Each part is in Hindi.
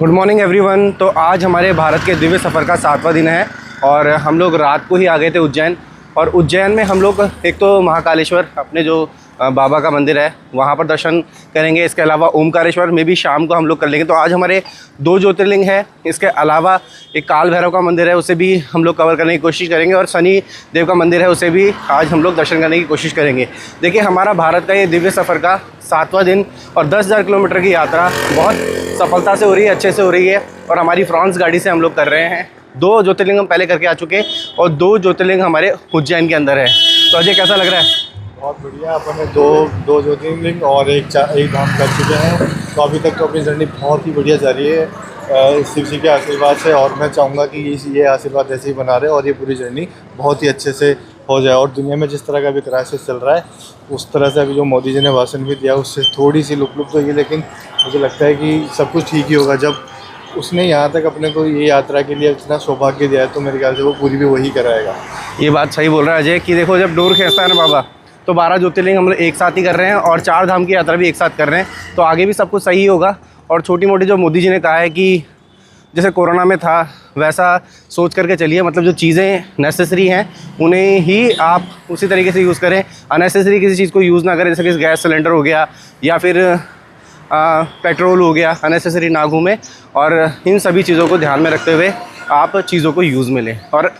Good morning everyone. तो आज हमारे भारत के दिव्य सफ़र का 7वां दिन है और हम लोग रात को ही आ गए थे उज्जैन। और उज्जैन में हम लोग एक तो महाकालेश्वर अपने जो बाबा का मंदिर है वहाँ पर दर्शन करेंगे। इसके अलावा ओमकारेश्वर में भी शाम को हम लोग कर लेंगे। तो आज हमारे 2 ज्योतिर्लिंग हैं। इसके अलावा एक काल भैरव का मंदिर है, उसे भी हम लोग कवर करने की कोशिश करेंगे। और शनि देव का मंदिर है, उसे भी आज हम लोग दर्शन करने की कोशिश करेंगे। देखिए, हमारा भारत का ये दिव्य सफ़र का 7वां दिन और 10,000 किलोमीटर की यात्रा बहुत सफलता से हो रही है, अच्छे से हो रही है। और हमारी फ्रांस गाड़ी से हम लोग कर रहे हैं। 2 ज्योतिर्लिंग हम पहले करके आ चुके हैं और 2 ज्योतिर्लिंग हमारे उज्जैन के अंदर है। तो अजय, कैसा लग रहा है? बहुत बढ़िया। अपन ने दो ज्योतिर्लिंग और एक धाम कर चुके हैं। तो अभी तक तो अपनी जर्नी बहुत ही बढ़िया जा रही है शिव जी के आशीर्वाद से। और मैं चाहूँगा कि ये आशीर्वाद ऐसे ही बना रहे और ये पूरी जर्नी बहुत ही अच्छे से हो जाए। और दुनिया में जिस तरह का अभी क्राइसिस चल रहा है, उस तरह से अभी जो मोदी जी ने भाषण भी दिया उससे थोड़ी सी लुक होगी, लेकिन मुझे लगता है कि सब कुछ ठीक ही होगा। जब उसने यहाँ तक अपने को ये यात्रा के लिए इतना सौभाग्य दिया है, तो मेरे ख्याल से वो पूरी भी वही कराएगा। ये बात सही बोल रहा है अजय कि देखो, जब डोर खींचता है ना बाबा, तो 12 ज्योतिर्लिंग हम लोग एक साथ ही कर रहे हैं और 4 धाम की यात्रा भी एक साथ कर रहे हैं। तो आगे भी सब कुछ सही होगा। और छोटी मोटी जो मोदी जी ने कहा है कि जैसे कोरोना में था वैसा सोच करके चलिए, मतलब जो चीज़ें नेसेसरी हैं उन्हें ही आप उसी तरीके से यूज़ करें। अननेसेसरी किसी चीज़ को यूज़ ना करें, जैसे कि गैस सिलेंडर हो गया या फिर पेट्रोल हो गया, अननेसेसरी ना घूमें। और इन सभी चीज़ों को ध्यान में रखते हुए आप चीज़ों को यूज़ में लें। और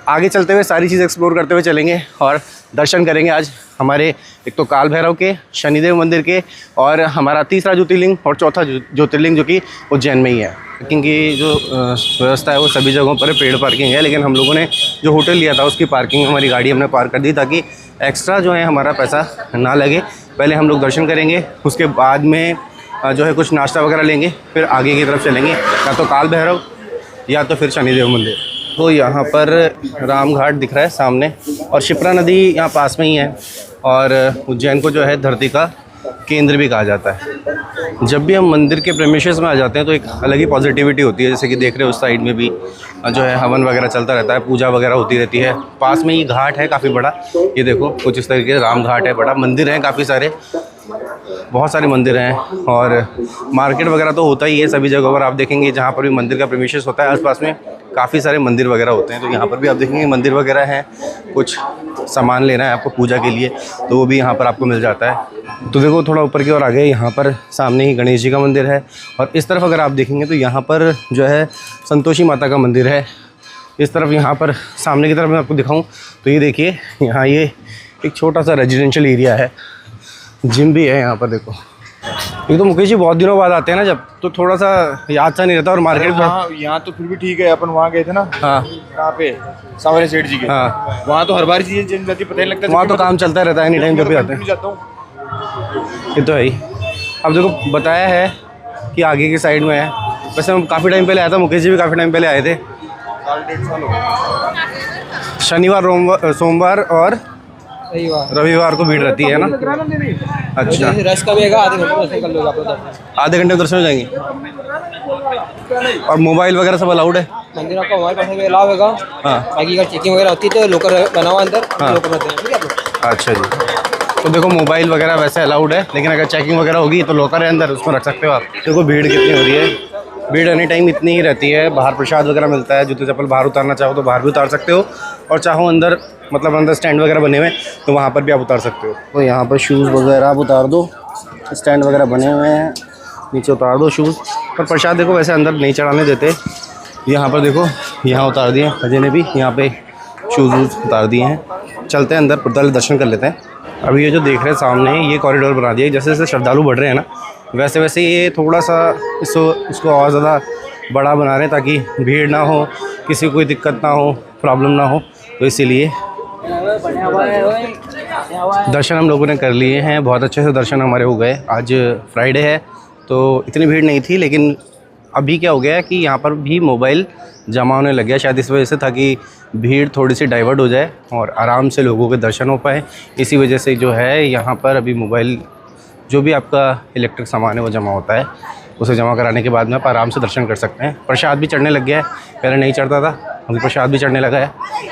आगे चलते हुए सारी चीज़ एक्सप्लोर करते हुए चलेंगे और दर्शन करेंगे आज हमारे एक तो काल भैरव के, शनिदेव मंदिर के, और हमारा तीसरा ज्योतिर्लिंग और चौथा ज्योतिर्लिंग जो कि उज्जैन में ही है। पार्किंग की जो व्यवस्था है वो सभी जगहों पर पेड पार्किंग है, लेकिन हम लोगों ने जो होटल लिया था उसकी पार्किंग हमारी गाड़ी हमने पार्क कर दी ताकि एक्स्ट्रा जो है हमारा पैसा ना लगे। पहले हम लोग दर्शन करेंगे, उसके बाद में जो है कुछ नाश्ता वगैरह लेंगे, फिर आगे की तरफ चलेंगे, या तो काल भैरव या तो फिर शनिदेव मंदिर। तो यहाँ पर राम घाट दिख रहा है सामने और शिप्रा नदी यहाँ पास में ही है। और उज्जैन को जो है धरती का केंद्र भी कहा जाता है। जब भी हम मंदिर के प्रेमिसेस में आ जाते हैं तो एक अलग ही पॉजिटिविटी होती है। जैसे कि देख रहे हो उस साइड में भी जो है हवन वगैरह चलता रहता है, पूजा वगैरह होती रहती है। पास में ही घाट है काफ़ी बड़ा, ये देखो कुछ इस तरीके से राम घाट है, बड़ा मंदिर है, काफ़ी सारे, बहुत सारे मंदिर हैं। और मार्केट वगैरह तो होता ही है सभी जगहों पर। आप देखेंगे जहाँ पर भी मंदिर का प्रेमिसेस होता है आसपास में काफ़ी सारे मंदिर वगैरह होते हैं। तो यहाँ पर भी आप देखेंगे मंदिर वगैरह हैं। कुछ सामान लेना है आपको पूजा के लिए तो वो भी यहाँ पर आपको मिल जाता है। तो देखो थोड़ा ऊपर की ओर आ गए, यहाँ पर सामने ही गणेश जी का मंदिर है। और इस तरफ अगर आप देखेंगे तो यहाँ पर जो है संतोषी माता का मंदिर है। इस तरफ यहाँ पर सामने की तरफ मैं आपको दिखाऊँ तो ये देखिए, यहाँ ये एक छोटा सा रेजिडेंशियल एरिया है, जिम भी है यहाँ पर। देखो, ये तो मुकेश जी बहुत दिनों बाद आते हैं ना जब, तो थोड़ा सा याद सा नहीं रहता। और मार्केट में यहाँ तो फिर भी ठीक है। अपन वहाँ गए थे ना, हाँ, यहाँ पे सावरे सेठ जी के, हाँ, वहाँ तो हर बार चीजें चेंज जाती, पता नहीं लगता। वहाँ तो काम चलता रहता है एनी टाइम जब भी आते हैं। ये तो है ही। अब देखो बताया है कि आगे की साइड में है। वैसे हम काफ़ी टाइम पहले आया था, मुकेश जी भी काफ़ी टाइम पहले आए थे। 1.5 साल हो गए। शनिवार, सोमवार और रविवार को भीड़ रहती है ना। अच्छा, रश का भी है, आधे घंटे में दर्शन कर लो आप। आधे घंटे में दर्शन हो जाएंगे। और मोबाइल वगैरह सब अलाउड है मंदिर आपका मोबाइल पास में अलाउ होगा। हाँ, बाकी अगर चेकिंग वगैरह होती है तो लोकर बना हुआ अंदर, हाँ, लोकर रहते हैं, ठीक है आप लोग। अच्छा जी। तो देखो मोबाइल वगैरह वैसे अलाउड है, लेकिन अगर चेकिंग वगैरह होगी तो लॉकर है अंदर, उसमें रख सकते हो आप। देखो भीड़ कितनी हो रही है, भीड़ एनी टाइम इतनी ही रहती है। बाहर प्रसाद वगैरह मिलता है, जूते चप्पल बाहर उतारना चाहो तो बाहर भी उतार सकते हो, और चाहो अंदर, मतलब अंदर स्टैंड वगैरह बने हुए तो वहाँ पर भी आप उतार सकते हो। तो यहाँ पर शूज़ वगैरह आप उतार दो, स्टैंड वगैरह बने हुए हैं, नीचे उतार दो शूज़। पर प्रसाद देखो वैसे अंदर नहीं चढ़ाने देते। यहाँ पर देखो, यहाँ उतार दिए अजय ने भी, यहाँ पे शूज़ वूज़ उतार दिए हैं। चलते हैं अंदर, पहले दर्शन कर लेते हैं। अभी ये जो देख रहे हैं सामने, ये कॉरिडोर बना दिया। जैसे जैसे श्रद्धालु बढ़ रहे हैं ना, वैसे वैसे ये थोड़ा सा इसको और ज़्यादा बड़ा बना रहे हैं ताकि भीड़ ना हो, किसी को कोई दिक्कत ना हो, प्रॉब्लम ना हो। तो इसीलिए दर्शन हम लोगों ने कर लिए हैं, बहुत अच्छे से दर्शन हमारे हो गए। आज फ्राइडे है तो इतनी भीड़ नहीं थी, लेकिन अभी क्या हो गया है कि यहाँ पर भी मोबाइल जमा होने लग गया, शायद इस वजह से, ताकि भीड़ थोड़ी सी डाइवर्ट हो जाए और आराम से लोगों के दर्शन हो पाए। इसी वजह से जो है यहाँ पर अभी मोबाइल, जो भी आपका इलेक्ट्रिक सामान है वो जमा होता है, उसे जमा कराने के बाद में आप आराम से दर्शन कर सकते हैं। प्रसाद भी चढ़ने लग गया है, पहले नहीं चढ़ता था, अभी प्रसाद भी चढ़ने लगा है,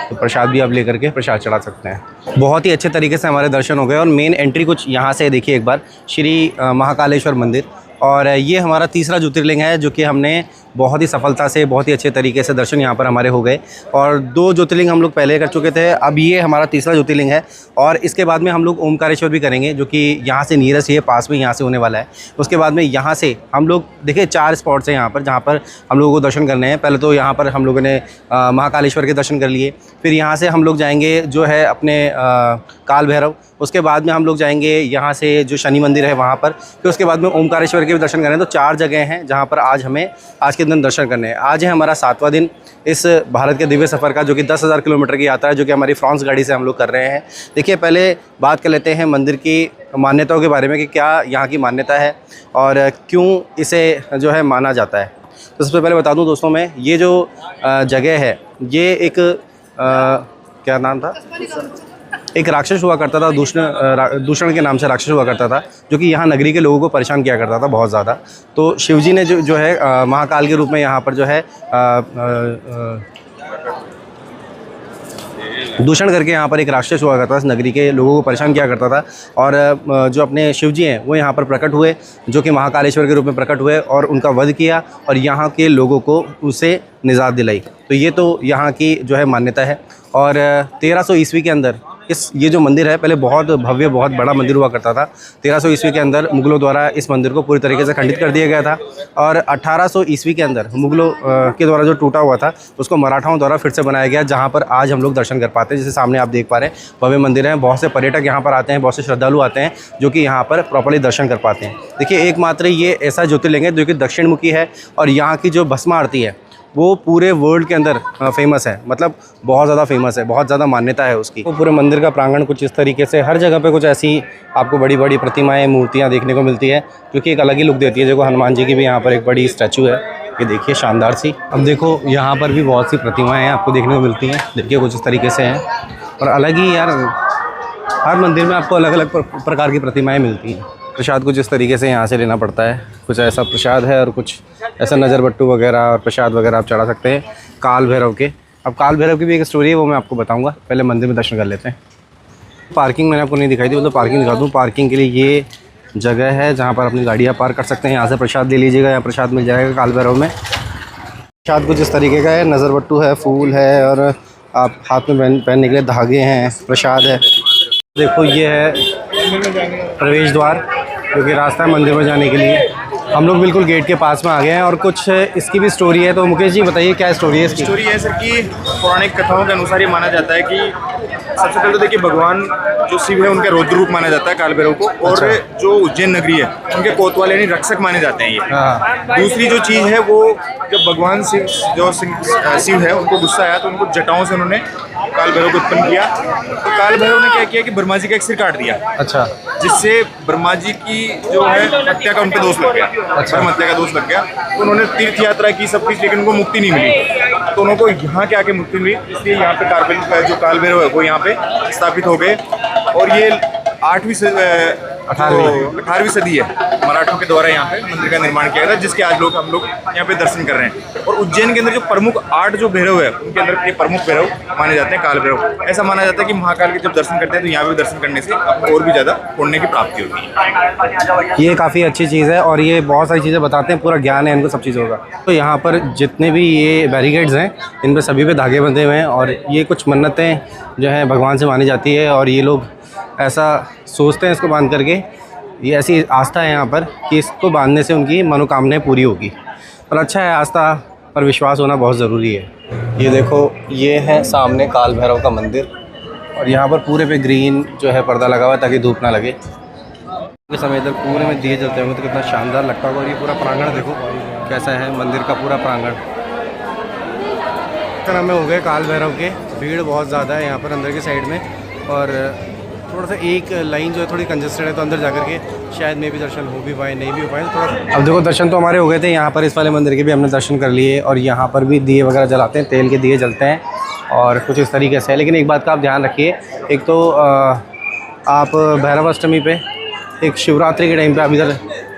तो प्रसाद भी आप लेकर के प्रसाद चढ़ा सकते हैं। बहुत ही अच्छे तरीके से हमारे दर्शन हो गए। और मेन एंट्री कुछ यहाँ से देखिए एक बार, श्री महाकालेश्वर मंदिर। और ये हमारा तीसरा ज्योतिर्लिंग है जो कि हमने बहुत ही सफलता से, बहुत ही अच्छे तरीके से दर्शन यहाँ पर हमारे हो गए। और 2 ज्योतिर्लिंग हम लोग पहले कर चुके थे, अब ये हमारा तीसरा ज्योतिर्लिंग है। और इसके बाद में हम लोग ओमकारेश्वर भी करेंगे जो कि यहाँ से नीरस, ये पास में यहाँ से होने वाला है। उसके बाद में यहाँ से हम लोग देखिए 4 स्पॉट्स हैं यहाँ पर जहाँ पर हम लोगों को दर्शन करने हैं। पहले तो यहाँ पर हम लोगों ने महाकालेश्वर के दर्शन कर लिए, फिर यहाँ से हम लोग जाएंगे जो है अपने काल भैरव, उसके बाद में हम लोग जाएंगे यहाँ से जो शनि मंदिर है वहाँ पर, फिर उसके बाद में ओमकारेश्वर के भी दर्शन करें। तो 4 जगह हैं जहाँ पर आज के दिन दर्शन करने हैं। आज है हमारा 7वां दिन इस भारत के दिव्य सफ़र का, जो कि 10,000 किलोमीटर की यात्रा है, जो कि हमारी फ्रांस गाड़ी से हम लोग कर रहे हैं। देखिए पहले बात कर लेते हैं मंदिर की मान्यताओं के बारे में कि क्या यहाँ की मान्यता है और क्यों इसे जो है माना जाता है। तो सबसे पहले बता दूं दोस्तों, मैं ये जो जगह है ये एक क्या नाम था, एक राक्षस हुआ करता था, दूषण के नाम से राक्षस हुआ करता था, जो कि यहाँ नगरी के लोगों को परेशान किया करता था बहुत ज़्यादा। तो शिवजी ने जो है महाकाल के रूप में यहाँ पर जो है दूषण करके यहाँ पर एक राक्षस हुआ करता था, नगरी के लोगों को परेशान किया करता था। और जो अपने शिवजी हैं वो यहाँ पर प्रकट हुए, जो कि महाकालेश्वर के रूप में प्रकट हुए और उनका वध किया और यहाँ के लोगों को उससे निजात दिलाई। तो ये तो यहाँ की जो है मान्यता है। और 1300 ईस्वी के अंदर ये जो मंदिर है, पहले बहुत भव्य, बहुत बड़ा मंदिर हुआ करता था। 1300 ईस्वी के अंदर मुग़लों द्वारा इस मंदिर को पूरी तरीके से खंडित कर दिया गया था। और 1800 ईस्वी के अंदर मुग़लों के द्वारा जो टूटा हुआ था उसको मराठाओं द्वारा फिर से बनाया गया, जहाँ पर आज हम लोग दर्शन कर पाते हैं। जैसे सामने आप देख पा रहे हैं भव्य मंदिर है, बहुत से पर्यटक यहाँ पर आते हैं, बहुत से श्रद्धालु आते हैं जो कि यहाँ पर प्रॉपर्ली दर्शन कर पाते हैं। देखिए एकमात्र ये ऐसा ज्योतिर्लिंग है जो कि दक्षिण मुखी है और यहाँ की जो भस्म आरती है वो पूरे वर्ल्ड के अंदर फेमस है, मतलब बहुत ज़्यादा फेमस है, बहुत ज़्यादा मान्यता है उसकी। वो पूरे मंदिर का प्रांगण कुछ इस तरीके से, हर जगह पे कुछ ऐसी आपको बड़ी बड़ी प्रतिमाएं, मूर्तियां देखने को मिलती है, क्योंकि एक अलग ही लुक देती है। देखो हनुमान जी की भी यहाँ पर एक बड़ी स्टैचू है, ये देखिए शानदार सी। अब देखो यहाँ पर भी बहुत सी प्रतिमाएँ हैं आपको देखने को मिलती हैं, देखिए कुछ इस तरीके से हैं। और अलग ही यार, हर मंदिर में आपको अलग अलग प्रकार की प्रतिमाएँ मिलती हैं। प्रसाद कुछ इस तरीके से यहाँ से लेना पड़ता है, कुछ ऐसा प्रसाद है और कुछ ऐसा नज़र बट्टू वगैरह और प्रसाद वगैरह आप चढ़ा सकते हैं काल भैरव के। अब काल भैरव की भी एक स्टोरी है, वो मैं आपको बताऊंगा, पहले मंदिर में दर्शन कर लेते हैं। पार्किंग मैंने आपको नहीं दिखाई थी, मतलब पार्किंग दिखा दूँ। पार्किंग के लिए ये जगह है जहाँ पर अपनी गाड़ियाँ पार्क कर सकते हैं। यहाँ से प्रसाद ले लीजिएगा, यहाँ प्रसाद मिल जाएगा काल भैरव में। प्रसाद कुछ इस तरीके का है, नज़र बट्टू है, फूल है और आप हाथ में पहनने के लिए धागे हैं, प्रसाद है। देखो ये है प्रवेश द्वार, जो कि रास्ता है मंदिर में जाने के लिए। हम लोग बिल्कुल गेट के पास में आ गए हैं और कुछ इसकी भी स्टोरी है। तो मुकेश जी बताइए क्या स्टोरी है इसकी? स्टोरी है सर कि पौराणिक कथाओं के अनुसार ये माना जाता है कि सबसे पहले तो देखिए भगवान जो शिव है उनका रौद्र रूप माना जाता है काल भैरव को, और जो उज्जैन नगरी है उनके कोतवाल यानी रक्षक माने जाते हैं ये। दूसरी जो चीज़ है वो जब भगवान शिव है उनको गुस्सा आया तो उनको जटाओं से उन्होंने काल भैरव को उत्पन्न किया। तो काल भैरव ने क्या किया कि ब्रह्मा जी का एक सिर काट दिया, अच्छा, जिससे ब्रह्मा जी की जो है हत्या का उन पर दोष लग गया, ब्रह्म हत्या का दोष लग गया। तो उन्होंने तीर्थ यात्रा की सब कुछ, लेकिन उनको मुक्ति नहीं मिली। तो उनको यहाँ के आके मुक्ति मिली, इसलिए यहाँ पे जो काल भैरव है वो यहाँ पे स्थापित हो गए। और ये 18वीं सदी है, मराठों के द्वारा यहाँ पे मंदिर का निर्माण किया गया था, जिसके आज हम लोग यहाँ पे दर्शन कर रहे हैं। और उज्जैन के अंदर जो प्रमुख 8 जो भैरव है उनके अंदर ये प्रमुख भैरव माने जाते हैं काल भैरव। ऐसा माना जाता है कि महाकाल के जब दर्शन करते हैं तो यहाँ पे दर्शन करने से आपको और भी ज़्यादा पुण्य की प्राप्ति होती है। ये काफ़ी अच्छी चीज़ है और ये बहुत सारी चीज़ें बताते हैं, पूरा ज्ञान है इनको सब चीज़ों का। तो यहाँ पर जितने भी ये बैरिकेड्स हैं इन पर सभी पे धागे बंधे हुए हैं और ये कुछ मन्नतें जो हैं भगवान से मानी जाती है और ये लोग ऐसा सोचते हैं इसको बांध करके। ये ऐसी आस्था है यहाँ पर कि इसको बांधने से उनकी मनोकामनाएं पूरी होगी। और अच्छा है, आस्था पर विश्वास होना बहुत ज़रूरी है। ये देखो ये है सामने काल भैरव का मंदिर और यहाँ पर पूरे पे ग्रीन जो है पर्दा लगा हुआ है ताकि धूप ना लगे। के समय इधर पूरे में दिए जलते होंगे तो कितना शानदार लगता होगा। और ये पूरा प्रांगण देखो कैसा है, मंदिर का पूरा प्रांगण। तरह में हो गए काल भैरव के, भीड़ बहुत ज़्यादा है यहाँ पर अंदर की साइड में और थोड़ा सा एक लाइन जो है थोड़ी कंजेस्टेड है, तो अंदर जाकर के शायद में भी दर्शन हो भी पाए, नहीं भी हो पाए थोड़ा। अब देखो दर्शन तो हमारे हो गए थे, यहाँ पर इस वाले मंदिर के भी हमने दर्शन कर लिए और यहाँ पर भी दिए वगैरह जलाते हैं, तेल के दिए जलते हैं और कुछ इस तरीके से है। लेकिन एक बात का आप ध्यान रखिए, एक तो आप भैरव अष्टमी पे, एक शिवरात्रि के टाइम पे आप इधर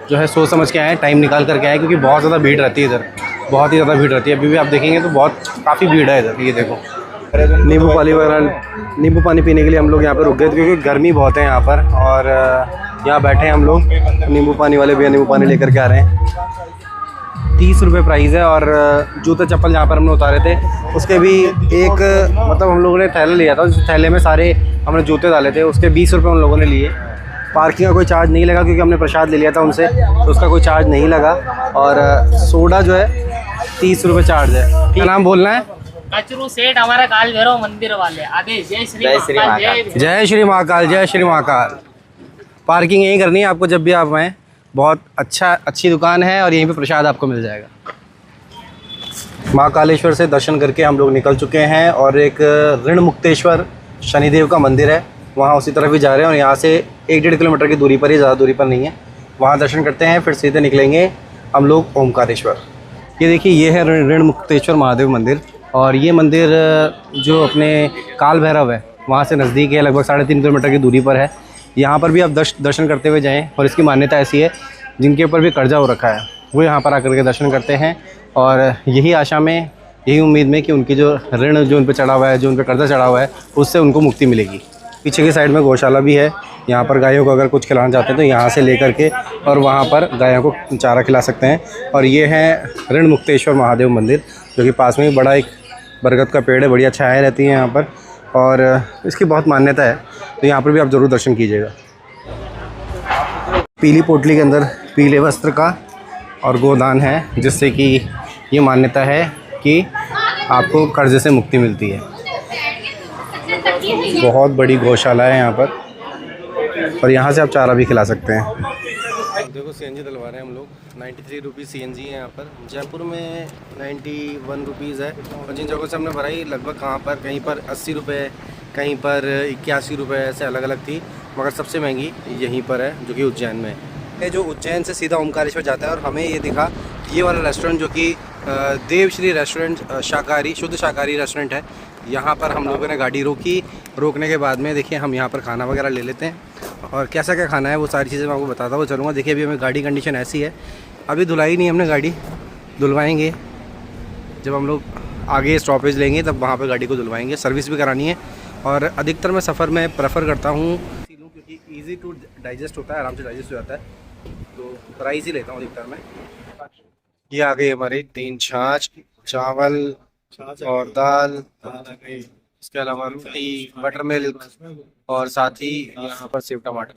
जो है सोच समझ के आएँ, टाइम निकाल करके आएँ, क्योंकि बहुत ज़्यादा भीड़ रहती है इधर, बहुत ही ज़्यादा भीड़ रहती है। अभी भी आप देखेंगे तो बहुत काफ़ी भीड़ है इधर। ये देखो नींबू पानी वगैरह, नींबू पानी पीने के लिए हम लोग यहाँ पर रुक गए क्योंकि गर्मी बहुत है यहाँ पर और यहाँ बैठे हैं हम लोग, नींबू पानी वाले भैया नींबू पानी लेकर के आ रहे हैं। 30 रुपये प्राइस है। और जूते चप्पल जहाँ पर हमने उतारे थे उसके भी एक मतलब हम लोगों ने थैला लिया था, उस थैले में सारे हमने जूते डाले थे, उसके 20 रुपये उन लोगों ने लिए। पार्किंग का कोई चार्ज नहीं लगा क्योंकि हमने प्रसाद ले लिया था उनसे, तो उसका कोई चार्ज नहीं लगा। और सोडा जो है 30 रुपये चार्ज है। क्या नाम बोलना है? कचरू सेठ हमारा काल भैरव मंदिर वाले आदेश। जय श्री महाकाल। जय श्री महाकाल, जय श्री महाकाल। पार्किंग यहीं करनी है आपको जब भी आप आएँ। बहुत अच्छी दुकान है और यहीं पे प्रसाद आपको मिल जाएगा। महाकालेश्वर से दर्शन करके हम लोग निकल चुके हैं और एक ऋण मुक्तेश्वर शनिदेव का मंदिर है, वहाँ उसी तरफ भी जा रहे हैं। और यहाँ से 1-1.5 किलोमीटर की दूरी पर ही, ज़्यादा दूरी पर नहीं है। वहाँ दर्शन करते हैं, फिर सीधे निकलेंगे हम लोग ओमकारेश्वर। ये देखिए, ये है ऋण मुक्तेश्वर महादेव मंदिर। और ये मंदिर जो अपने काल भैरव है वहाँ से नज़दीक है, लगभग 3.5 किलोमीटर की दूरी पर है। यहाँ पर भी आप दर्शन करते हुए जाएं। और इसकी मान्यता ऐसी है, जिनके ऊपर भी कर्जा हो रखा है वो यहाँ पर आकर के दर्शन करते हैं। और यही आशा में, यही उम्मीद में कि उनकी जो ऋण जो उन पर चढ़ा हुआ है, जो उन पर कर्जा चढ़ा हुआ है, उससे उनको मुक्ति मिलेगी। पीछे की साइड में गौशाला भी है। यहाँ पर गायों को अगर कुछ खिलाना चाहते हैं तो यहाँ से लेकर के और वहाँ पर गायों को चारा खिला सकते हैं। और ये है ऋण मुक्तेश्वर महादेव मंदिर, जो कि पास में ही बड़ा एक बरगद का पेड़ है, बढ़िया छाया रहती है यहाँ पर। और इसकी बहुत मान्यता है, तो यहाँ पर भी आप ज़रूर दर्शन कीजिएगा। पीली पोटली के अंदर पीले वस्त्र का और गोदान है, जिससे कि ये मान्यता है कि आपको कर्जे से मुक्ति मिलती है। बहुत बड़ी गौशाला है यहाँ पर और यहाँ से आप चारा भी खिला सकते हैं। देखो सीएनजी डलवा रहे हैं हम लोग। 93 रुपीज़ सीएनजी है यहाँ पर। जयपुर में 91 रुपीज़ है। और जिन जगहों से हमने भराई लगभग कहाँ पर, कहीं पर 80 रुपये, कहीं पर 81 रुपये, ऐसे अलग अलग थी। मगर सबसे महंगी यहीं पर है, जो कि उज्जैन में है। ये जो उज्जैन से सीधा ओमकारेश्वर जाता है। और हमें ये दिखा ये वाला रेस्टोरेंट, जो कि देवश्री रेस्टोरेंट, शाकाहारी, शुद्ध शाकाहारी रेस्टोरेंट है। यहाँ पर हम लोगों ने गाड़ी रोकी। रोकने के बाद में देखिए हम यहाँ पर खाना वगैरह ले लेते हैं। और कैसा क्या खाना है वो सारी चीज़ें मैं आपको बताता हुआ चलूँगा। देखिए अभी हमें गाड़ी कंडीशन ऐसी है, अभी धुलाई नहीं हमने गाड़ी, धुलवाएंगे जब हम लोग आगे स्टॉपेज लेंगे तब वहाँ पे गाड़ी को धुलवाएंगे। सर्विस भी करानी है। और अधिकतर मैं सफ़र में प्रेफर करता हूँ क्योंकि ईजी टू डाइजेस्ट होता है, आराम से डाइजेस्ट हो जाता है, तो राइस ही लेता हूँ अधिकतर मैं। ये आ गई हमारी 3 छाछ, चावल और दाल, इसके अलावा रोटी, बटर मिल्क और साथ ही यहाँ पर सेव टमाटर।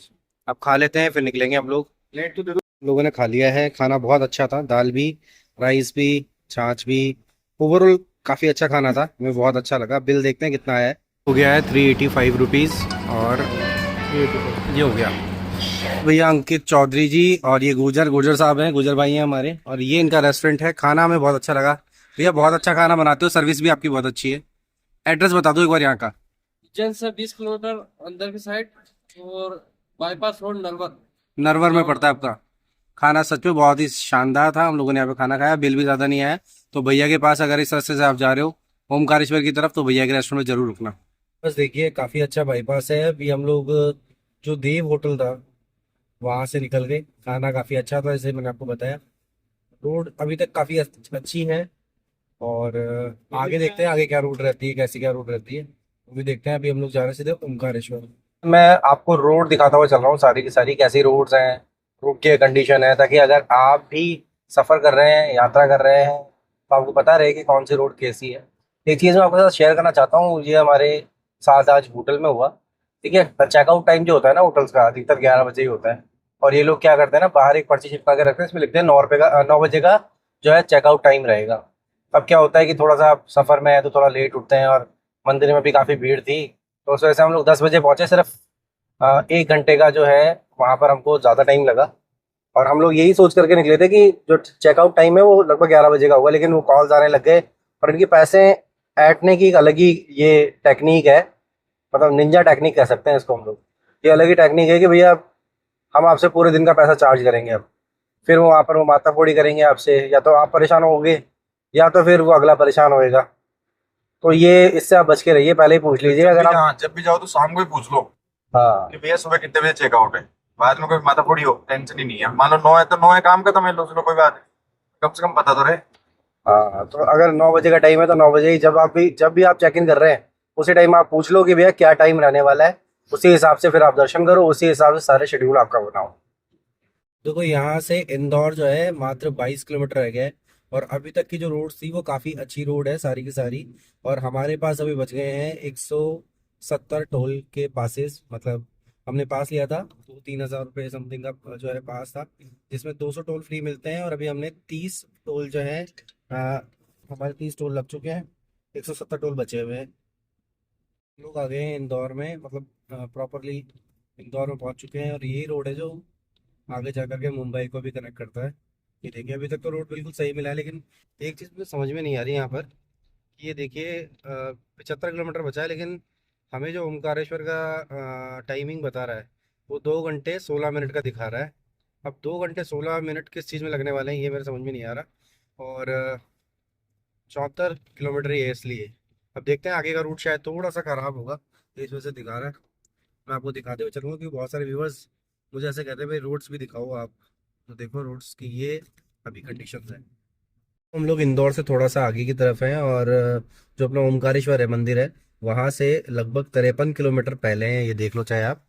अब खा लेते हैं फिर निकलेंगे हम लोग। लोगों ने खा लिया है, खाना बहुत अच्छा था, दाल भी, राइस भी, छाछ भी, ओवरऑल काफ़ी अच्छा खाना था, हमें बहुत अच्छा लगा। बिल देखते हैं कितना है। हो गया है 385 रुपीज़। और ये हो गया भैया अंकित चौधरी जी और ये गुजर साहब हैं, गुजर भाई हैं हमारे। और ये इनका रेस्टोरेंट है। खाना हमें बहुत अच्छा लगा भैया, बहुत अच्छा खाना बनाते हो, सर्विस भी आपकी बहुत अच्छी है। एड्रेस बता दो एक बार यहाँ का। उज्जैन से 20 किलोमीटर अंदर की साइड और बाईपास रोड नरवर में पड़ता है आपका। खाना सच में बहुत ही शानदार था, हम लोगों ने यहाँ पे खाना खाया, बिल भी ज़्यादा नहीं आया। तो भैया के पास अगर इस रास्ते से आप जा रहे हो ओमकारेश्वर की तरफ, तो भैया के रेस्टोरेंट में ज़रूर रुकना। बस देखिए काफ़ी अच्छा बाईपास है। अभी हम लोग जो देव होटल था वहाँ से निकल गए। खाना काफ़ी अच्छा था, जैसे मैंने आपको बताया। रोड अभी तक काफ़ी अच्छी है। और आगे देखते हैं आगे क्या रूट रहती है, कैसी क्या रूट रहती है, वो भी देखते हैं। अभी हम लोग जा रहे हैं सीधे ओमकारेश्वर। मैं आपको रोड दिखाता हुआ चल रहा हूँ, सारी की सारी कैसी रोड्स हैं, रोड की कंडीशन है, ताकि अगर आप भी सफ़र कर रहे हैं, यात्रा कर रहे हैं, तो आपको पता रहे कि कौन सी रोड कैसी है। एक चीज़ मैं आपके साथ शेयर करना चाहता हूँ, ये हमारे साथ आज होटल में हुआ। ठीक है, चेकआउट टाइम जो होता है ना होटल्स का, अधिकतर 11 बजे ही होता है। और ये लोग क्या करते हैं ना, बाहर एक पर्ची चिपका के रखते हैं, इसमें लिखते हैं 9 बजे का जो है चेकआउट टाइम रहेगा। अब क्या होता है कि थोड़ा सा आप सफ़र में है तो थोड़ा लेट उठते हैं, और मंदिर में भी काफ़ी भीड़ थी, तो उस वजह से हम लोग 10 बजे पहुँचे। सिर्फ 1 घंटे का जो है वहाँ पर हमको ज़्यादा टाइम लगा। और हम लोग यही सोच करके निकले थे कि जो चेकआउट टाइम है वो लगभग 11 बजे का होगा, लेकिन वो कॉल्स आने लग गए। और इनके पैसे ऐंठने की एक अलग ही ये टेक्निक है, मतलब निंजा टेक्निक कह सकते हैं इसको हम लोग। ये अलग ही टेक्निक है कि भैया हम आपसे पूरे दिन का पैसा चार्ज करेंगे। अब फिर वो वहाँ पर वो माथाफोड़ी करेंगे आपसे, या तो आप परेशान होगे या तो फिर वो अगला परेशान होएगा। तो ये इससे आप बच के रहिए, पहले ही पूछ लीजिए अगर आप। जब भी जाओ तो शाम को ही पूछ लो हाँ कि भैया सुबह कितने बजे चेकआउट है। बाद में कोई माथा फोड़ी हो, टेंशन ही नहीं है। मान लो 9 है तो 9 है, काम खत्म है, लो चलो कोई बात नहीं, कम से कम पता तो रहे। हाँ, तो अगर 9 बजे का टाइम है तो 9 बजे ही जब भी आप चेक इन कर रहे हैं उसी टाइम आप पूछ लो कि भैया क्या टाइम रहने वाला है, उसी हिसाब से फिर आप दर्शन करो, उसी हिसाब से सारे शेड्यूल आपका बनाओ। देखो यहाँ से इंदौर जो है मात्र 22 किलोमीटर रह गया है, और अभी तक की जो रोड थी वो काफ़ी अच्छी रोड है सारी की सारी। और हमारे पास अभी बच गए हैं 170 टोल के पासेस, मतलब हमने पास लिया था तो 3,000 रुपये समथिंग का जो है पास था, जिसमें 200 टोल फ्री मिलते हैं। और अभी हमने 30 टोल जो है हमारे 30 टोल लग चुके हैं, 170 टोल बचे हुए हैं। लोग आ गए हैं इंदौर में, मतलब प्रॉपरली इंदौर में पहुंच चुके हैं। और यही रोड है जो आगे जा करके मुंबई को भी कनेक्ट करता है। ये देखिए अभी तक तो रोड बिल्कुल सही मिला है, लेकिन एक चीज़ मुझे समझ में नहीं आ रही यहाँ पर कि ये देखिए 75 किलोमीटर बचा है, लेकिन हमें जो ओमकारेश्वर का टाइमिंग बता रहा है वो 2 घंटे 16 मिनट का दिखा रहा है। अब 2 घंटे 16 मिनट किस चीज़ में लगने वाले हैं ये मेरे समझ में नहीं आ रहा। और 74 किलोमीटर ही है इसलिए। अब देखते हैं आगे का रूट, शायद थोड़ा सा ख़राब होगा तो इस वजह से दिखा रहा है। मैं आपको दिखाते हुए चलूँगा क्योंकि बहुत सारे व्यूवर्स मुझे ऐसे कहते हैं भाई रोड्स भी दिखाओ आप, तो देखो रोड्स की ये अभी कंडीशन है। हम लोग इंदौर से थोड़ा सा आगे की तरफ हैं, और जो अपना ओमकारेश्वर है मंदिर है वहाँ से लगभग 53 किलोमीटर पहले हैं। ये देख लो चाहे आप,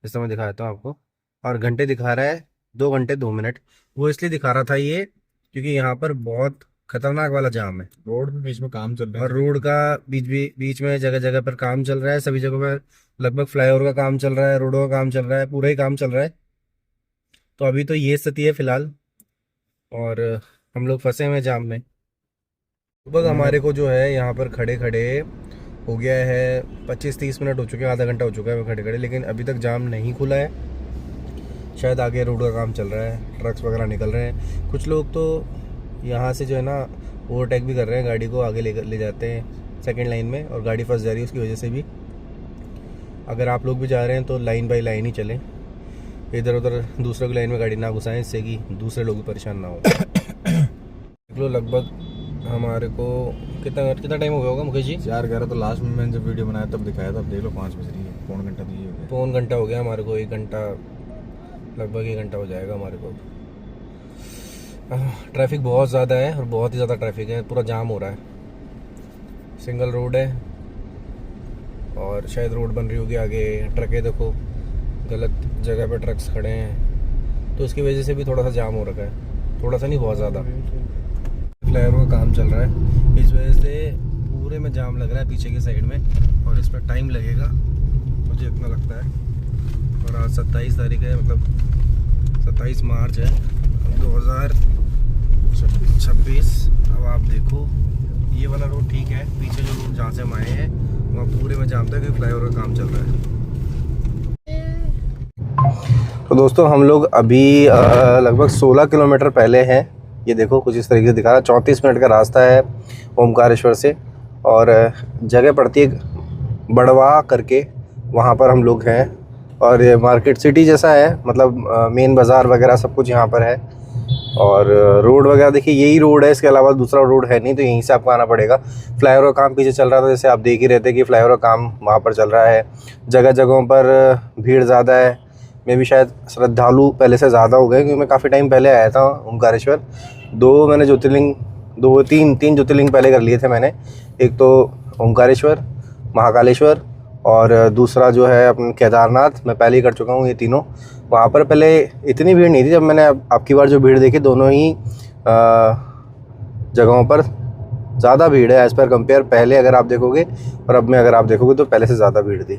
इस समय दिखाता हूँ आपको। और घंटे दिखा रहा है 2 घंटे 2 मिनट। वो इसलिए दिखा रहा था ये क्योंकि यहाँ पर बहुत खतरनाक वाला जाम है। रोड में बीच में काम चल रहा और रोड का बीच में जगह जगह पर काम चल रहा है, सभी जगह पर लगभग फ्लाईओवर का काम चल रहा है, रोडों का काम चल रहा है, पूरा ही काम चल रहा है। तो अभी तो ये स्थिति है फिलहाल, और हम लोग फंसे हुए हैं जाम में। लगभग हमारे को जो है यहाँ पर खड़े खड़े हो गया है 25-30 मिनट हो चुके हैं, आधा घंटा हो चुका है खड़े खड़े, लेकिन अभी तक जाम नहीं खुला है। शायद आगे रोड का काम चल रहा है, ट्रक्स वगैरह निकल रहे हैं। कुछ लोग तो यहाँ से जो है ना ओवरटेक भी कर रहे हैं, गाड़ी को आगे ले जाते हैं सेकंड लाइन में, और गाड़ी फंस जा रही है उसकी वजह से भी। अगर आप लोग भी जा रहे हैं तो लाइन बाई लाइन ही चलें, इधर उधर दूसरों की लाइन में गाड़ी ना घुसाएं, इससे कि दूसरे लोग भी परेशान ना हो। देख लो लगभग हमारे को कितना टाइम हो गया होगा मुकेश जी? 4:11 तो लास्ट में मैंने जब वीडियो बनाया तब दिखाया था। अब देख लो 5 बज रही है, पौन घंटा तो ये हो गया। पौन घंटा हो गया हमारे को, 1 घंटा लगभग 1 घंटा हो जाएगा हमारे को। ट्रैफिक बहुत ज़्यादा है, और बहुत ही ज़्यादा ट्रैफिक है, पूरा जाम हो रहा है। सिंगल रोड है और शायद रोड बन रही होगी आगे। ट्रकें देखो गलत जगह पे ट्रक्स खड़े हैं, तो उसकी वजह से भी थोड़ा सा जाम हो रखा है, थोड़ा सा नहीं बहुत ज़्यादा। फ्लाईओवर का काम चल रहा है, इस वजह से पूरे में जाम लग रहा है पीछे की साइड में, और इस पर टाइम लगेगा मुझे इतना लगता है। और आज 27 तारीख है, मतलब 27 मार्च है 2026। अब आप देखो ये वाला रोड ठीक है, पीछे जो रोड जहाँ से हम आए हैं वहाँ पूरे में जाम था क्योंकि फ्लाईओवर का काम चल रहा है। तो दोस्तों हम लोग अभी लगभग 16 किलोमीटर पहले हैं। ये देखो कुछ इस तरीके से दिखा रहा है, 34 मिनट का रास्ता है ओमकारेश्वर से, और जगह पड़ती है बड़वा करके, वहाँ पर हम लोग हैं। और ये मार्केट सिटी जैसा है, मतलब मेन बाज़ार वगैरह सब कुछ यहाँ पर है। और रोड वगैरह देखिए यही रोड है, इसके अलावा दूसरा रोड है नहीं, तो यहीं से आपको आना पड़ेगा। फ्लाईओवर का काम पीछे चल रहा था, जैसे आप देख ही रहते कि फ्लाईओवर का काम वहाँ पर चल रहा है। जगह जगहों पर भीड़ ज़्यादा है, मैं भी शायद श्रद्धालु पहले से ज़्यादा हो गए, क्योंकि मैं काफ़ी टाइम पहले आया था ओमकारेश्वर। मैंने तीन ज्योतिर्लिंग पहले कर लिए थे मैंने। एक तो ओमकारेश्वर, महाकालेश्वर, और दूसरा जो है अपना केदारनाथ, मैं पहले ही कर चुका हूँ ये तीनों। वहाँ पर पहले इतनी भीड़ नहीं थी, जब मैंने आपकी बार जो भीड़ देखी दोनों ही जगहों पर ज़्यादा भीड़ है एज़ पर कंपेयर पहले अगर आप देखोगे, और अब में अगर आप देखोगे तो पहले से ज़्यादा भीड़ थी।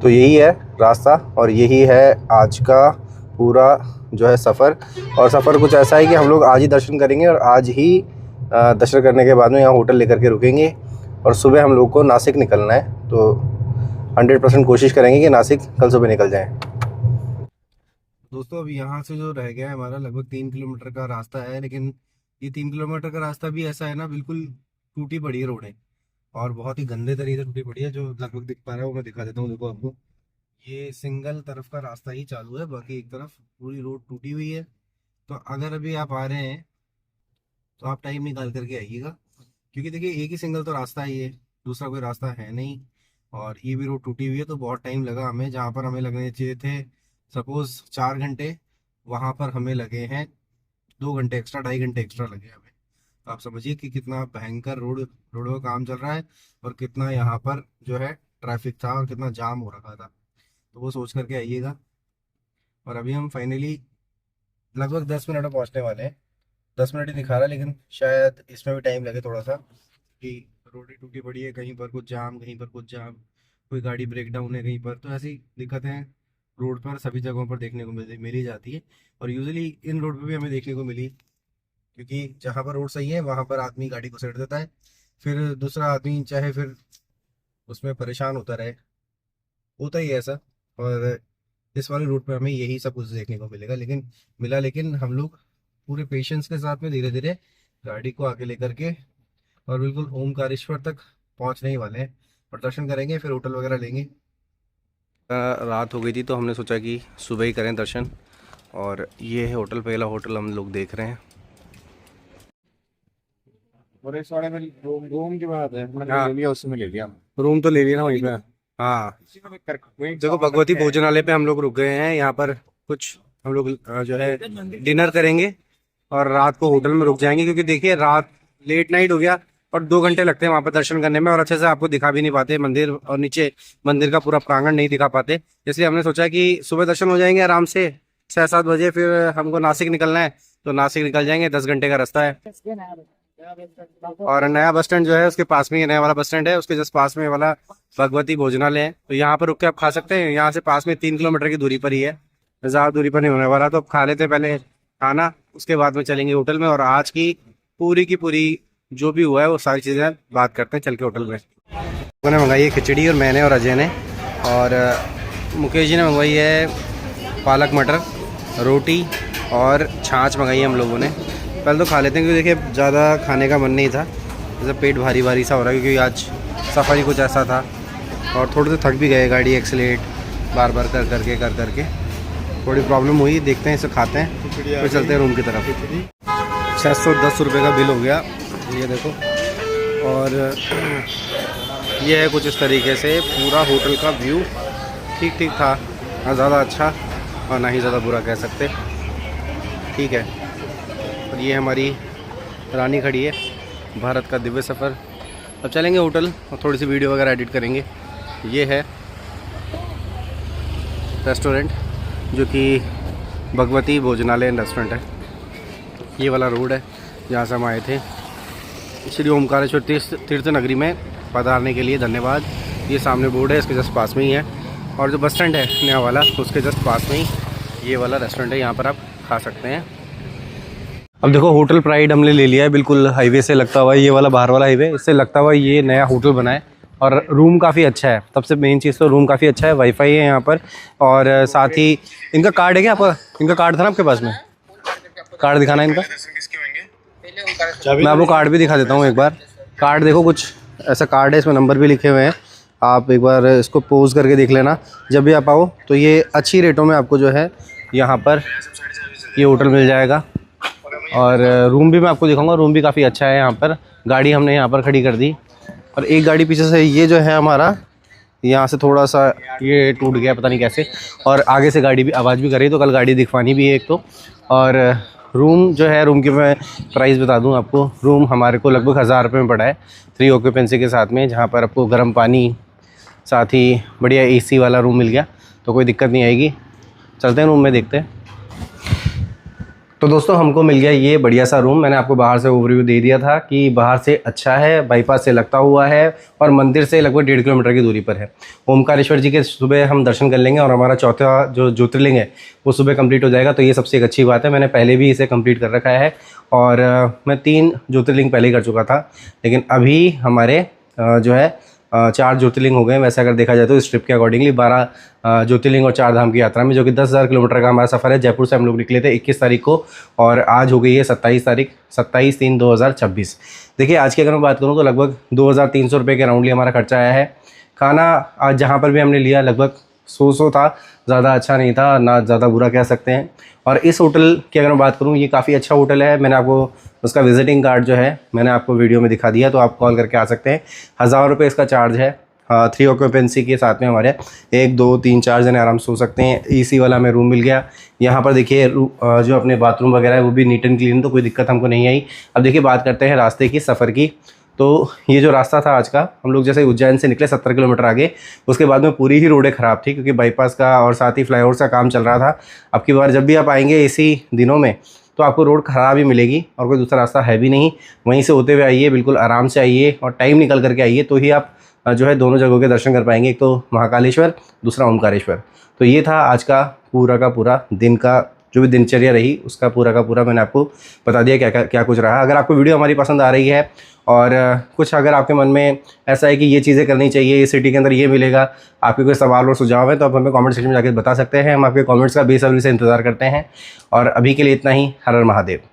तो यही है रास्ता, और यही है आज का पूरा जो है सफ़र। और सफ़र कुछ ऐसा है कि हम लोग आज ही दर्शन करेंगे, और आज ही दर्शन करने के बाद में यहाँ होटल लेकर के रुकेंगे, और सुबह हम लोग को नासिक निकलना है। तो 100% कोशिश करेंगे कि नासिक कल सुबह निकल जाएं। दोस्तों अभी यहाँ से जो रह गया है हमारा लगभग 3 किलोमीटर का रास्ता है, लेकिन ये 3 किलोमीटर का रास्ता भी ऐसा है ना, बिल्कुल टूटी पड़ी है रोडें, और बहुत ही गंदे तरीके से टूटी पड़ी है। जो लगभग दिख पा रहा है वो मैं दिखा देता हूँ, देखो आपको। ये सिंगल तरफ का रास्ता ही चालू है, बाकी एक तरफ पूरी रोड टूटी हुई है। तो अगर अभी आप आ रहे हैं तो आप टाइम निकाल करके आइएगा, क्योंकि देखिए एक ही सिंगल तो रास्ता ही है, दूसरा कोई रास्ता है नहीं, और ये भी रोड टूटी हुई है। तो बहुत टाइम लगा हमें, जहाँ पर हमें लगने चाहिए थे सपोज 4 घंटे, वहाँ पर हमें लगे हैं 2 घंटे एक्स्ट्रा, 2.5 घंटे एक्स्ट्रा लगे हमें। तो आप समझिए कि कितना भयंकर रोडों का काम चल रहा है, और कितना यहाँ पर जो है ट्रैफिक था, और कितना जाम हो रखा था। तो वो सोच करके आइएगा। और अभी हम फाइनली लगभग 10 मिनट में पहुंचने वाले हैं। 10 मिनट ही दिखा रहा है, लेकिन शायद इसमें भी टाइम लगे थोड़ा सा, कि रोडें टूटी पड़ी है, कहीं पर कुछ जाम, कहीं पर कुछ जाम, कोई गाड़ी ब्रेक डाउन है कहीं पर। तो ऐसी दिक्कतें रोड पर सभी जगहों पर देखने को मिल ही जाती है। और यूजुअली इन रोड पर भी हमें देखने को मिली, क्योंकि जहाँ पर रोड सही है वहाँ पर आदमी गाड़ी को सेट देता है, फिर दूसरा आदमी चाहे फिर उसमें परेशान होता रहे, होता ही है ऐसा। और इस वाले रूट पे हमें यही सब कुछ देखने को मिलेगा, लेकिन हम लोग पूरे पेशेंस के साथ में धीरे धीरे गाड़ी को आगे लेकर के और बिल्कुल ओमकारेश्वर तक पहुंचने ही वाले हैं, और दर्शन करेंगे, फिर होटल वगैरह लेंगे। रात हो गई थी तो हमने सोचा कि सुबह ही करें दर्शन, और ये है होटल, पहला होटल हम लोग देख रहे हैं। और इस वाले में रूम की बात है, मैंने हाँ। ले लिया, उसमें ले लिया। रूम तो ले लिया ना वहीं पे। हाँ, देखो भगवती भोजनालय पे हम लोग रुक गए हैं। यहाँ पर कुछ हम लोग जो है डिनर करेंगे और रात को होटल में रुक जाएंगे, क्योंकि देखिए रात लेट नाइट हो गया और 2 घंटे लगते हैं वहाँ पर दर्शन करने में, और अच्छे से आपको दिखा भी नहीं पाते मंदिर, और नीचे मंदिर का पूरा प्रांगण नहीं दिखा पाते। इसलिए हमने सोचा कि सुबह दर्शन हो जाएंगे आराम से 6-7 बजे, फिर हमको नासिक निकलना है तो नासिक निकल जाएंगे, 10 घंटे का रास्ता है। और नया बस स्टैंड जो है उसके पास में ही नया वाला बस स्टैंड है, उसके जस्ट पास में वाला भगवती भोजनालय है। तो यहाँ पर रुक के आप खा सकते हैं, यहाँ से पास में 3 किलोमीटर की दूरी पर ही है, ज़्यादा दूरी पर नहीं होने वाला। तो अब खा लेते हैं पहले खाना, उसके बाद में चलेंगे होटल में, और आज की पूरी जो भी हुआ है वो सारी चीज़ें बात करते हैं चल के होटल में। मैंने मंगाई है खिचड़ी, और मैंने और अजय ने, और मुकेश जी ने मंगवाई है पालक मटर, रोटी और छाछ मंगाई है हम लोगों ने। पहले तो खा लेते हैं, क्योंकि देखिए ज़्यादा खाने का मन नहीं था, जैसे पेट भारी भारी सा हो रहा है, क्योंकि आज सफ़र कुछ ऐसा था, और थोड़े से थक भी गए, गाड़ी एक्सीलेट बार बार कर करके थोड़ी प्रॉब्लम हुई। देखते हैं इसे खाते हैं, फिर चलते हैं रूम की तरफ। 610 रुपये का बिल हो गया, ये देखो। और ये है कुछ इस तरीके से पूरा होटल का व्यू। ठीक ठीक था, ना ज़्यादा अच्छा और ना ही ज़्यादा बुरा कह सकते, ठीक है। और ये हमारी रानी खड़ी है, भारत का दिव्य सफ़र। अब चलेंगे होटल और थोड़ी सी वीडियो वगैरह एडिट करेंगे। ये है रेस्टोरेंट, जो कि भगवती भोजनालय एंड रेस्टोरेंट है। ये वाला रोड है जहाँ से हम आए थे। श्री ओमकारेश्वर तीर्थ नगरी में पधारने के लिए धन्यवाद। ये सामने बोर्ड है, इसके जस्ट पास में ही है। और जो बस स्टैंड है नया वाला, उसके जस्ट पास में ही ये वाला रेस्टोरेंट है, यहाँ पर आप खा सकते हैं। अब देखो होटल प्राइड हमने ले लिया है, बिल्कुल हाईवे से लगता हुआ, ये वाला बाहर वाला हाईवे, इससे लगता हुआ ये नया होटल बना है। और रूम काफ़ी अच्छा है, सबसे मेन चीज़ तो रूम काफ़ी अच्छा है, वाईफाई है यहाँ पर। और साथ ही इनका कार्ड है क्या आपका? इनका कार्ड था ना आपके पास में? कार्ड दिखाना है इनका, मैं आपको कार्ड भी दिखा देता हूँ एक बार। कार्ड देखो, कुछ ऐसा कार्ड है, इसमें नंबर भी लिखे हुए हैं। आप एक बार इसको पोज करके देख लेना जब भी आप आओ। तो ये अच्छी रेटों में आपको जो है यहाँ पर ये होटल मिल जाएगा। और रूम भी मैं आपको दिखाऊंगा, रूम भी काफ़ी अच्छा है यहाँ पर। गाड़ी हमने यहाँ पर खड़ी कर दी, और एक गाड़ी पीछे से, ये जो है हमारा, यहाँ से थोड़ा सा ये टूट गया पता नहीं कैसे, और आगे से गाड़ी भी आवाज़ भी कर रही है, तो कल गाड़ी दिखवानी भी है एक तो। और रूम जो है, रूम की मैं प्राइस बता दूं आपको। रूम हमारे को लगभग 1000 रुपये में पड़ा है, 3 ऑक्यूपेंसी के साथ में, जहाँ पर आपको गर्म पानी, साथ ही बढ़िया AC वाला रूम मिल गया, तो कोई दिक्कत नहीं आएगी। चलते हैं रूम में, देखते हैं। तो दोस्तों हमको मिल गया ये बढ़िया सा रूम। मैंने आपको बाहर से ओवरव्यू दे दिया था कि बाहर से अच्छा है, बाईपास से लगता हुआ है, और मंदिर से लगभग 1.5 किलोमीटर की दूरी पर है। ओमकारेश्वर जी के सुबह हम दर्शन कर लेंगे, और हमारा चौथा जो ज्योतिर्लिंग है वो सुबह कंप्लीट हो जाएगा। तो ये सबसे एक अच्छी बात है, मैंने पहले भी इसे कंप्लीट कर रखा है, और मैं 3 ज्योतिर्लिंग पहले ही कर चुका था। लेकिन अभी हमारे जो है 4 ज्योतिर्लिंग हो गए। वैसे अगर देखा जाए तो इस ट्रिप के अकॉर्डिंगली 12 ज्योतिर्लिंग और 4 धाम की यात्रा में, जो कि 10,000 किलोमीटर का हमारा सफ़र है। जयपुर से हम लोग निकले थे 21 तारीख को, और आज हो गई है 27 तारीख, 27/3/2026। देखिए आज की अगर मैं बात करूँ तो लगभग 2300 रुपये के राउंडली हमारा खर्चा आया है। खाना आज जहाँ पर भी हमने लिया लगभग 100 था, ज़्यादा अच्छा नहीं था, ना ज़्यादा बुरा कह सकते हैं। और इस होटल की अगर मैं बात करूँ, ये काफ़ी अच्छा होटल है। मैंने आपको उसका विजिटिंग कार्ड जो है मैंने आपको वीडियो में दिखा दिया, तो आप कॉल करके आ सकते हैं। 1000 रुपये इसका चार्ज है। 3 ऑक्यूपेंसी के साथ में हमारे 1 2 3 4 जने आराम से सो सकते हैं। AC वाला हमें रूम मिल गया। यहाँ पर देखिए जो अपने बाथरूम वगैरह है वो भी नीट एंड क्लीन, तो कोई दिक्कत हमको नहीं आई। अब देखिए बात करते हैं रास्ते की, सफ़र की। तो ये जो रास्ता था आज का, हम लोग जैसे उज्जैन से निकले 70 किलोमीटर आगे, उसके बाद में पूरी ही रोडें ख़राब थी क्योंकि बाईपास का और साथ ही फ्लाईओवर का काम चल रहा था। अब की बार जब भी आप आएंगे इसी दिनों में तो आपको रोड ख़राब ही मिलेगी और कोई दूसरा रास्ता है भी नहीं। वहीं से होते हुए आइए, बिल्कुल आराम से आइए और टाइम निकल करके आइए, तो ही आप जो है दोनों जगहों के दर्शन कर पाएंगे, एक तो महाकालेश्वर, दूसरा ओमकारेश्वर। तो ये था आज का पूरा दिन का जो भी दिनचर्या रही, उसका पूरा मैंने आपको बता दिया क्या कुछ रहा। अगर आपको वीडियो हमारी पसंद आ रही है और कुछ अगर आपके मन में ऐसा है कि ये चीज़ें करनी चाहिए, इस सिटी के अंदर ये मिलेगा, आपके कोई सवाल और सुझाव है तो आप हमें कमेंट सेक्शन में जाकर बता सकते हैं। हम आपके कमेंट्स का बेसब्री से इंतज़ार करते हैं। और अभी के लिए इतना ही। हर हर महादेव।